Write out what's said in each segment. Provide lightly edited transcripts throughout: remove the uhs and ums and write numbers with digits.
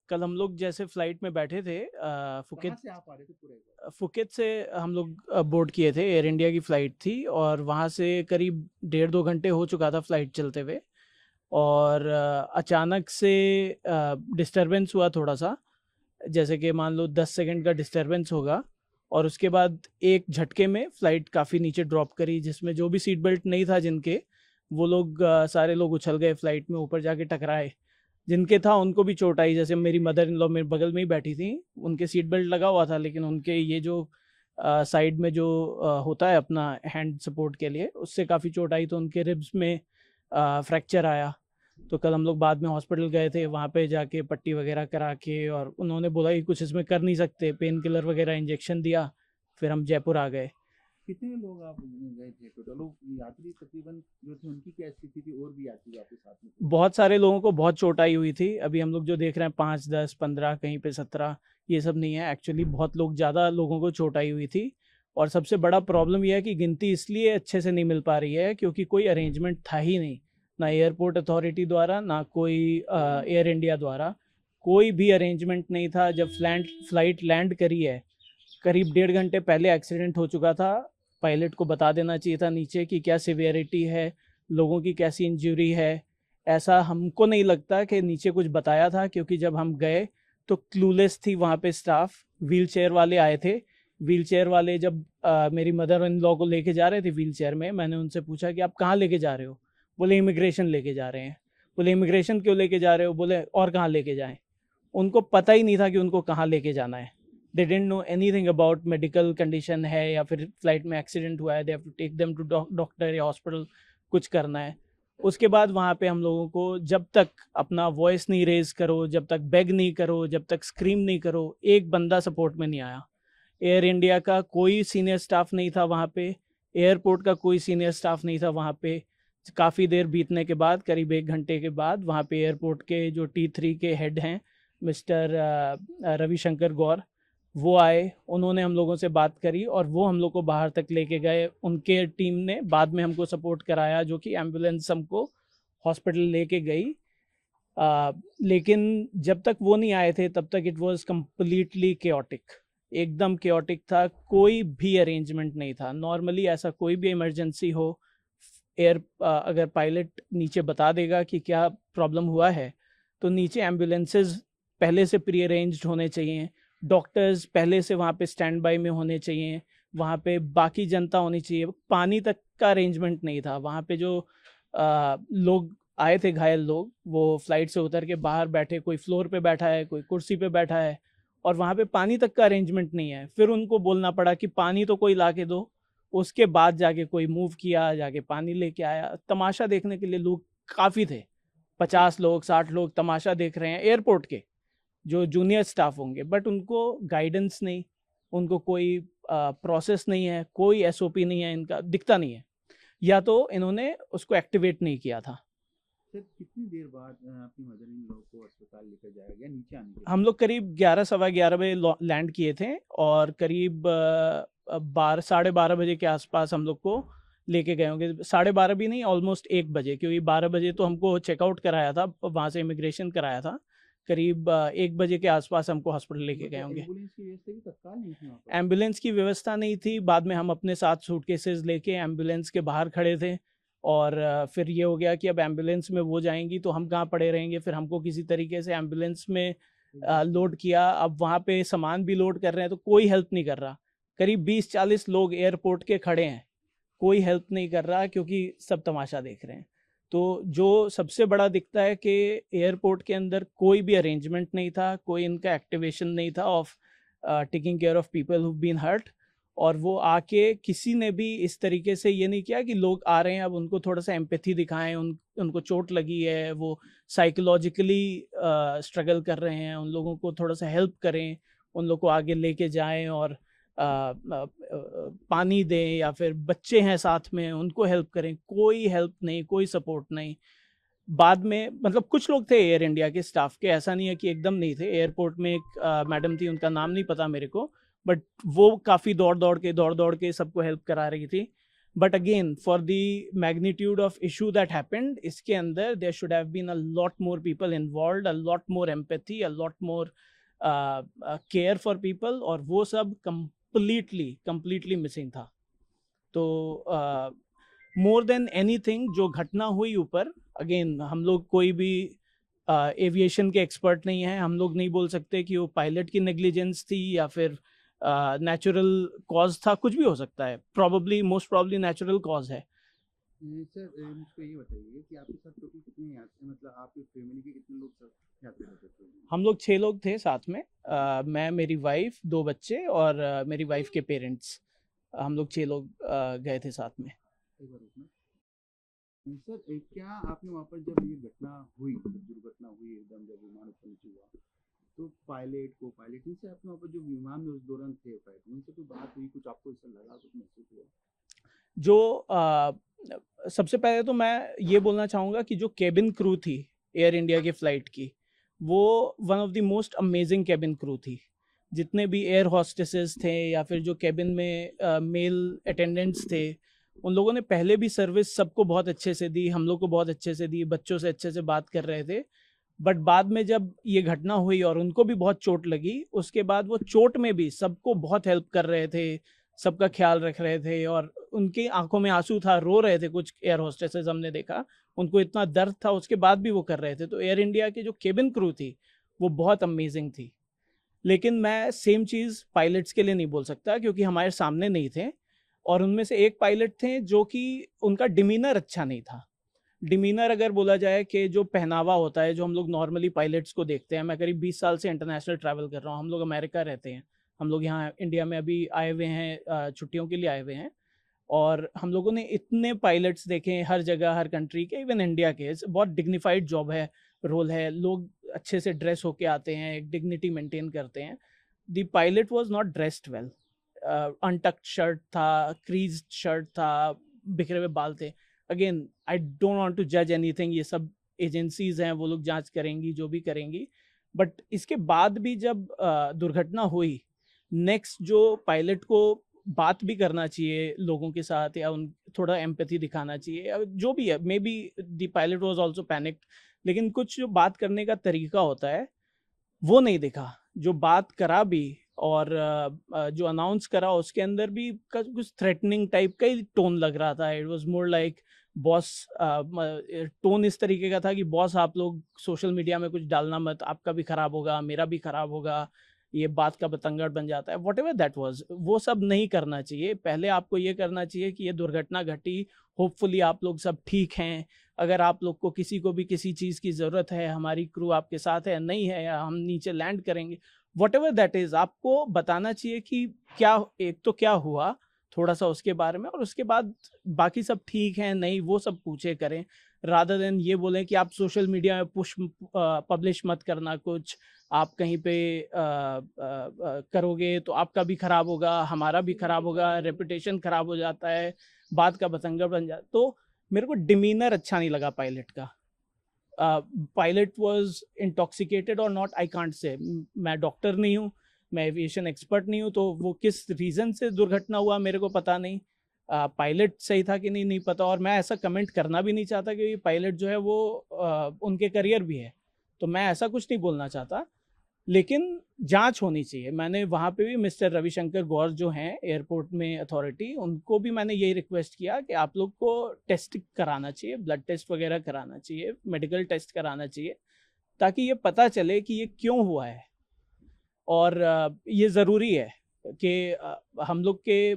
कल हम लोग जैसे फ्लाइट में बैठे थे कहाँ फुकेत से आप आ रहे थे पूरे? फुकेत से हम लोग बोर्ड किए थे। एयर इंडिया की फ़्लाइट थी और वहाँ से करीब 1.5-2 घंटे हो चुका था फ़्लाइट चलते हुए। और अचानक से डिस्टरबेंस हुआ थोड़ा सा, जैसे कि मान लो 10 सेकंड का डिस्टरबेंस होगा। और उसके बाद एक झटके में फ़्लाइट काफ़ी नीचे ड्रॉप करी, जिसमें जो भी सीट बेल्ट नहीं था जिनके, वो लोग सारे लोग उछल गए फ्लाइट में, ऊपर जाके टकराए। जिनके था उनको भी चोट आई, जैसे मेरी मदर इन लॉ मेरे बगल में ही बैठी थी, उनके सीट बेल्ट लगा हुआ था, लेकिन उनके ये जो साइड में जो होता है अपना हैंड सपोर्ट के लिए, उससे काफ़ी चोट आई, तो उनके रिब्स में फ्रैक्चर आया। तो कल हम लोग बाद में हॉस्पिटल गए थे, वहाँ पे जाके पट्टी वगैरह करा के, और उन्होंने बोला कि कुछ इसमें कर नहीं सकते, पेन किलर वगैरह इंजेक्शन दिया, फिर हम जयपुर आ गए। कितने लोग आप गए थे टोटल? लोग यात्री तकरीबन जो थे उनकी क्या स्थिति थी, और भी यात्री आपके साथ में थे? बहुत सारे लोगों को बहुत चोट आई हुई थी। अभी हम लोग जो देख रहे हैं 5, 10, 15, कहीं पे 17, ये सब नहीं है एक्चुअली, बहुत लोग, ज़्यादा लोगों को चोट आई हुई थी। और सबसे बड़ा प्रॉब्लम यह है कि गिनती इसलिए अच्छे से नहीं मिल पा रही है क्योंकि कोई अरेंजमेंट था ही नहीं, ना एयरपोर्ट अथॉरिटी द्वारा, ना कोई एयर इंडिया द्वारा। कोई भी अरेंजमेंट नहीं था। जब फ्लाइट लैंड करी है, करीब 1.5 घंटे पहले एक्सीडेंट हो चुका था। पायलट को बता देना चाहिए था नीचे कि क्या सिवियरिटी है, लोगों की कैसी इंजरी है। ऐसा हमको नहीं लगता कि नीचे कुछ बताया था, क्योंकि जब हम गए तो क्लूलेस थी वहाँ पे स्टाफ। व्हील चेयर वाले आए थे। व्हील चेयर वाले जब मेरी मदर इन लॉ को लेके जा रहे थे व्हील चेयर में, मैंने उनसे पूछा कि आप कहाँ लेके जा रहे हो? बोले इमिग्रेशन लेके जा रहे हैं। बोले इमिग्रेशन क्यों लेके जा रहे हो? बोले और कहाँ लेके जाएं। उनको पता ही नहीं था कि उनको कहाँ लेके जाना है। They didn't know anything about medical condition है या फिर फ्लाइट में एक्सीडेंट हुआ है, they have to take them to doctor या हॉस्पिटल, कुछ करना है। उसके बाद वहाँ पे हम लोगों को, जब तक अपना वॉइस नहीं रेज करो, जब तक बेग नहीं करो, जब तक स्क्रीम नहीं करो, एक बंदा सपोर्ट में नहीं आया। एयर इंडिया का कोई सीनियर स्टाफ नहीं था वहाँ पे, एयरपोर्ट का कोई सीनियर स्टाफ नहीं था वहाँ पे। काफ़ी देर बीतने के बाद, करीब 1 घंटे के बाद, वहाँ पे एयरपोर्ट के जो T3 के हेड हैं, मिस्टर रविशंकर गौर, वो आए। उन्होंने हम लोगों से बात करी और वो हम लोग को बाहर तक लेके गए। उनके टीम ने बाद में हमको सपोर्ट कराया, जो कि एम्बुलेंस हमको हॉस्पिटल लेके गई। लेकिन जब तक वो नहीं आए थे तब तक इट वाज कम्प्लीटली केओटिक। एकदम केओटिक था, कोई भी अरेंजमेंट नहीं था। नॉर्मली ऐसा कोई भी इमरजेंसी हो, अगर पायलट नीचे बता देगा कि क्या प्रॉब्लम हुआ है, तो नीचे एम्बुलेंसेज पहले से प्री अरेंज्ड होने चाहिए, डॉक्टर्स पहले से वहाँ पे स्टैंड बाई में होने चाहिए, वहाँ पे बाकी जनता होनी चाहिए। पानी तक का अरेंजमेंट नहीं था वहाँ पे। जो लोग आए थे, घायल लोग, वो फ्लाइट से उतर के बाहर बैठे, कोई फ्लोर पे बैठा है, कोई कुर्सी पे बैठा है, और वहाँ पे पानी तक का अरेंजमेंट नहीं है। फिर उनको बोलना पड़ा कि पानी तो कोई ला के दो। उसके बाद जाके कोई मूव किया, जाके पानी लेके आया। तमाशा देखने के लिए लोग काफ़ी थे, 50 लोग, 60 लोग तमाशा देख रहे हैं एयरपोर्ट के, जो जूनियर स्टाफ होंगे, बट उनको गाइडेंस नहीं, उनको कोई प्रोसेस नहीं है, कोई SOP नहीं है, इनका दिखता नहीं है, या तो इन्होंने उसको एक्टिवेट नहीं किया था। सर, कितनी देर बाद आपकी मदर इन लोग को अस्पताल लेकर जाया गया नीचे आने के हम बाद? लोग करीब 11, 11:15 बजे लैंड किए थे, और करीब 12, 12:30 बजे के आसपास हम लोग को लेके गए होंगे। 12:30 भी नहीं, ऑलमोस्ट 1 बजे, क्योंकि 12 बजे तो हमको चेकआउट कराया था, वहाँ से इमिग्रेशन कराया था। करीब 1 बजे के आसपास हमको हॉस्पिटल लेके गए मतलब होंगे। एम्बुलेंस की व्यवस्था भी तत्काल नहीं थी वहाँ पर? एम्बुलेंस की व्यवस्था नहीं थी। बाद में हम अपने साथ सूटकेसेस लेके एम्बुलेंस के बाहर खड़े थे, और फिर ये हो गया कि अब एम्बुलेंस में वो जाएंगी तो हम कहाँ पड़े रहेंगे। फिर हमको किसी तरीके से एम्बुलेंस में लोड किया। अब वहाँ पे सामान भी लोड कर रहे हैं तो कोई हेल्प नहीं कर रहा। करीब 20, 40 लोग एयरपोर्ट के खड़े हैं, कोई हेल्प नहीं कर रहा, क्योंकि सब तमाशा देख रहे हैं। तो जो सबसे बड़ा दिखता है कि एयरपोर्ट के अंदर कोई भी अरेंजमेंट नहीं था, कोई इनका एक्टिवेशन नहीं था of taking care of people who been hurt. और वो आके किसी ने भी इस तरीके से ये नहीं किया कि लोग आ रहे हैं अब उनको थोड़ा सा एम्पैथी दिखाएं, उनको चोट लगी है, वो साइकोलॉजिकली स्ट्रगल कर रहे हैं, उन लोगों को थोड़ा सा हेल्प करें, उन लोग को आगे लेके जाएं, और पानी दें, या फिर बच्चे हैं साथ में उनको हेल्प करें। कोई हेल्प नहीं, कोई सपोर्ट नहीं। बाद में मतलब कुछ लोग थे एयर इंडिया के स्टाफ के, ऐसा नहीं है कि एकदम नहीं थे। एयरपोर्ट में एक मैडम थी, उनका नाम नहीं पता मेरे को, बट वो काफ़ी दौड़ दौड़ के सबको हेल्प करा रही थी। But again, for the magnitude of issue that happened, इसके अंदर there should have been a lot more people involved, a lot more empathy, a lot more care for people, और वो सब completely missing था. तो मोर देन एनीथिंग जो घटना हुई ऊपर, अगेन हम लोग कोई भी एविएशन के एक्सपर्ट नहीं है, हम लोग नहीं बोल सकते कि वो पायलट की नेग्लिजेंस थी या फिर नेचुरल कॉज था, कुछ भी हो सकता है, मोस्ट प्रॉब्ली नेचुरल कॉज है. सर मुझको ये बताइए कि आपके साथ टोटल कितने यात्री, मतलब आपकी फैमिली के कितने लोग साथ यात्री रहते थे? हम लोग 6 लोग थे साथ में, मैं, मेरी वाइफ, 2 बच्चे और मेरी वाइफ के पेरेंट्स, हम लोग 6 लोग गए थे साथ में. एक बार रुकना सर, क्या आपने वहाँ पर जब ये घटना हुई, दुर्घटना हुई एकदम, जब विमान ऊपर नीचे हुआ, तो पायलट को पायलट इनसे आपने वहाँ पर जो विमान में उस दौरान थे पायलट, उनसे कोई बात हुई, कुछ आपको ऐसा लगा, कुछ महसूस हुआ? जो सबसे पहले तो मैं ये बोलना चाहूँगा कि जो केबिन क्रू थी एयर इंडिया के फ्लाइट की, वो one of the most amazing cabin crew थी. जितने भी एयर हॉस्टेसेस थे या फिर जो केबिन में मेल अटेंडेंट्स थे, उन लोगों ने पहले भी सर्विस सबको बहुत अच्छे से दी, हम लोग को बहुत अच्छे से दी, बच्चों से अच्छे से बात कर रहे थे. बट बाद में जब ये घटना हुई और उनको भी बहुत चोट लगी, उसके बाद वो चोट में भी सबको बहुत हेल्प कर रहे थे, सबका ख्याल रख रहे थे, और उनकी आंखों में आंसू था, रो रहे थे कुछ एयर होस्टेसेस, हमने देखा उनको इतना दर्द था, उसके बाद भी वो कर रहे थे. तो एयर इंडिया की जो केबिन क्रू थी वो बहुत अमेजिंग थी. लेकिन मैं सेम चीज़ पायलट्स के लिए नहीं बोल सकता, क्योंकि हमारे सामने नहीं थे, और उनमें से एक पायलट थे जो कि उनका डिमीनर अच्छा नहीं था. डिमीनर अगर बोला जाए कि जो पहनावा होता है, जो हम लोग नॉर्मली पायलट्स को देखते हैं, मैं करीब 20 साल से इंटरनेशनल ट्रैवल कर रहा हूँ, हम लोग अमेरिका रहते हैं, हम लोग यहाँ इंडिया में अभी आए हुए हैं, छुट्टियों के लिए आए हुए हैं, और हम लोगों ने इतने पायलट्स देखे हैं हर जगह, हर कंट्री के, इवन इंडिया के. बहुत डिग्निफाइड जॉब है, रोल है, लोग अच्छे से ड्रेस होके आते हैं, एक डिग्निटी मेंटेन करते हैं. The pilot was not dressed well, untucked shirt था, क्रीज शर्ट था, बिखरे हुए बाल थे. Again, I don't want to जज एनीथिंग, ये सब एजेंसीज हैं, वो लोग जांच करेंगी, जो भी करेंगी. बट इसके बाद भी जब दुर्घटना हुई, नेक्स्ट जो पायलट को बात भी करना चाहिए लोगों के साथ, या उन थोड़ा एम्पैथी दिखाना चाहिए, जो भी है, may be the pilot was also panicked, लेकिन कुछ जो बात करने का तरीका होता है वो नहीं दिखा. जो बात करा भी और जो अनाउंस करा, उसके अंदर भी कुछ थ्रेटनिंग टाइप का ही टोन लग रहा था. It was more like boss, tone इस तरीके का था कि बॉस, आप लोग सोशल मीडिया में कुछ डालना मत, आपका भी खराब होगा, मेरा भी खराब होगा, ये बात का बतंगड़ बन जाता है. वॉट एवर दैट वॉज, वो सब नहीं करना चाहिए. पहले आपको ये करना चाहिए कि ये दुर्घटना घटी, होपफुली आप लोग सब ठीक हैं. अगर आप लोग को किसी को भी किसी चीज़ की ज़रूरत है, हमारी क्रू आपके साथ है, नहीं है, या हम नीचे लैंड करेंगे, वॉट एवर दैट इज़, आपको बताना चाहिए कि क्या, एक तो क्या हुआ थोड़ा सा उसके बारे में, और उसके बाद बाकी सब ठीक है नहीं, वो सब पूछे करें, रादर देन ये बोलें कि आप सोशल मीडिया में पब्लिश मत करना कुछ, आप कहीं पे करोगे तो आपका भी खराब होगा, हमारा भी खराब होगा, रेपुटेशन खराब हो जाता है, बात का बतंगड़ बन जाता. तो मेरे को डिमीनर अच्छा नहीं लगा पायलट का. पायलट वाज इंटॉक्सिकेटेड और नॉट, आई कांट से, मैं डॉक्टर नहीं हूँ, मैं एविएशन एक्सपर्ट नहीं हूँ, तो वो किस रीज़न से दुर्घटना हुआ मेरे को पता नहीं. पायलट सही था कि नहीं पता, और मैं ऐसा कमेंट करना भी नहीं चाहता, क्योंकि पायलट जो है वो उनके करियर भी है, तो मैं ऐसा कुछ नहीं बोलना चाहता. लेकिन जांच होनी चाहिए. मैंने वहाँ पे भी मिस्टर रविशंकर गौर जो हैं एयरपोर्ट में अथॉरिटी, उनको भी मैंने यही रिक्वेस्ट किया कि आप लोग को टेस्ट कराना चाहिए, ब्लड टेस्ट वगैरह कराना चाहिए, मेडिकल टेस्ट कराना चाहिए, ताकि ये पता चले कि ये क्यों हुआ है. और ये ज़रूरी है कि हम लोग के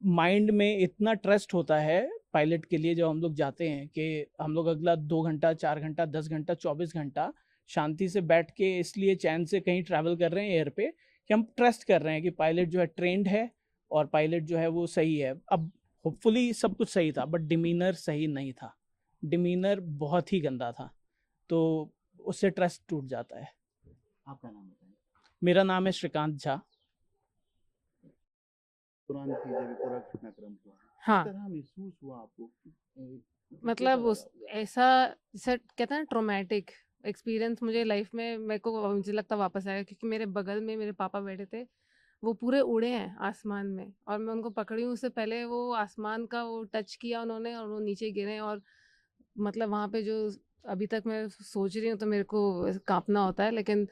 माइंड में इतना ट्रस्ट होता है पायलट के लिए, जब हम लोग जाते हैं, कि हम लोग अगला 2 घंटा, 4 घंटा, 10 घंटा, 24 घंटा शांति से बैठ के इसलिए चैन से कहीं ट्रैवल कर रहे हैं एयर पे, कि हम ट्रस्ट कर रहे हैं कि पायलट जो है ट्रेंड है, और पायलट जो है वो सही है. अब होपफुली सब कुछ सही था, बट डिमीनर सही नहीं था, डिमीनर बहुत ही गंदा था, तो उससे ट्रस्ट टूट जाता है. आपका नाम बताएं? मेरा नाम है श्रीकांत झा. दौरान थी जब पूरा घटनाक्रम हुआ, हाँ, किस तरह महसूस हुआ आपको? मतलब उस ऐसा, जैसे कहते हैं ट्रोमेटिक एक्सपीरियंस मुझे लाइफ में, मेरे को मुझे लगता वापस आएगा, क्योंकि मेरे बगल में मेरे पापा बैठे थे, वो पूरे उड़े हैं आसमान में, और मैं उनको पकड़ी हूँ, उससे पहले वो आसमान का वो टच किया उन्होंने और वो नीचे गिरे। और मतलब वहाँ पे जो अभी तक मैं सोच रही हूँ तो मेरे को कांपना होता है। लेकिन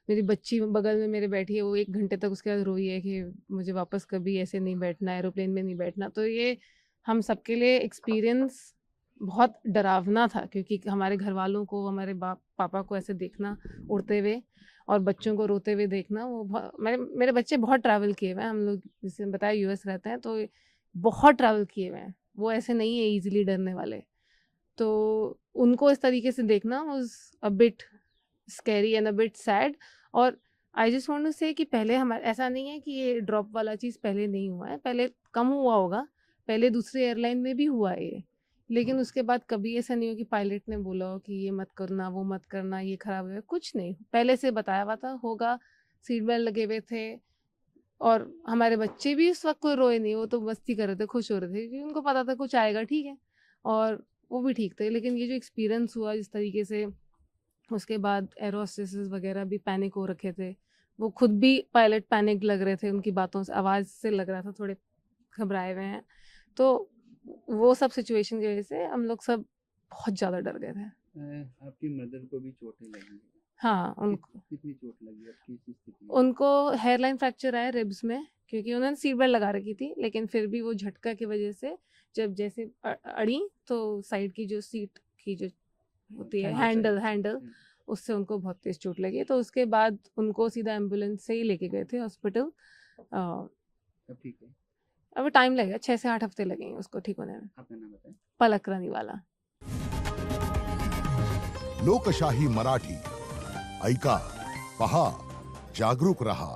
मेरी बच्ची बगल में मेरे बैठी है, वो 1 घंटे तक उसके बाद रोई है कि मुझे वापस कभी ऐसे नहीं बैठना, एरोप्लेन में नहीं बैठना। तो ये हम सबके लिए एक्सपीरियंस बहुत डरावना था, क्योंकि हमारे घर वालों को, हमारे पापा को ऐसे देखना उड़ते हुए और बच्चों को रोते हुए देखना, वो मेरे बच्चे बहुत ट्रैवल किए हुए हैं। हम लोग जैसे बताया यूएस रहते हैं, तो बहुत ट्रैवल किए हुए हैं, वो ऐसे नहीं है ईजिली डरने वाले। तो उनको इस तरीके से देखना was a bit scary and a bit sad. और आई जस्ट वांट टू से कि पहले हमारे ऐसा नहीं है कि ये ड्रॉप वाला चीज़ पहले नहीं हुआ है, पहले कम हुआ होगा, पहले दूसरे एयरलाइन में भी हुआ है ये। लेकिन उसके बाद कभी ऐसा नहीं हो कि पायलट ने बोला हो कि ये मत करना, वो मत करना, ये खराब है, कुछ नहीं, पहले से बताया हुआ था होगा। सीट बेल्ट लगे हुए थे, और हमारे बच्चे भी उस वक्त कोई रोए नहीं, वो तो मस्ती कर रहे थे, खुश हो रहे थे, क्योंकि उनको पता था कुछ आएगा, ठीक है, और वो भी ठीक थे। लेकिन ये जो एक्सपीरियंस हुआ जिस तरीके से, उसके बाद एरो होस्टेसेस वगैरह भी पैनिक हो रखे थे, वो खुद भी पायलट पैनिक लग रहे थे, उनकी बातों से, आवाज़ से लग रहा था थोड़े घबराए हुए हैं। तो वो सब सिचुएशन की वजह से हम लोग सब बहुत ज़्यादा डर गए थे। आपकी मदर को भी चोटें लगी? हाँ, उनको कितनी चोट लगी? अब कैसी स्थिति है? उनको हेयरलाइन फ्रैक्चर आया रिब्स में, क्योंकि उन्होंने सीट बेल्ट लगा रखी थी, लेकिन फिर भी वो झटका की वजह से जब जैसे अड़ी, तो साइड की जो सीट की जो होती है हैंडल, उससे उनको बहुत तेज चोट लगी। तो उसके बाद उनको सीधा एम्बुलेंस से ही लेके गए थे हॉस्पिटल। अब ठीक है? अब टाइम लगेगा, 6 से 8 हफ्ते लगेंगे उसको ठीक होने में। आपका नाम बताएं। पलक रानीवाला। लोकशाही मराठी ऐका, पहा, जागरूक रहा.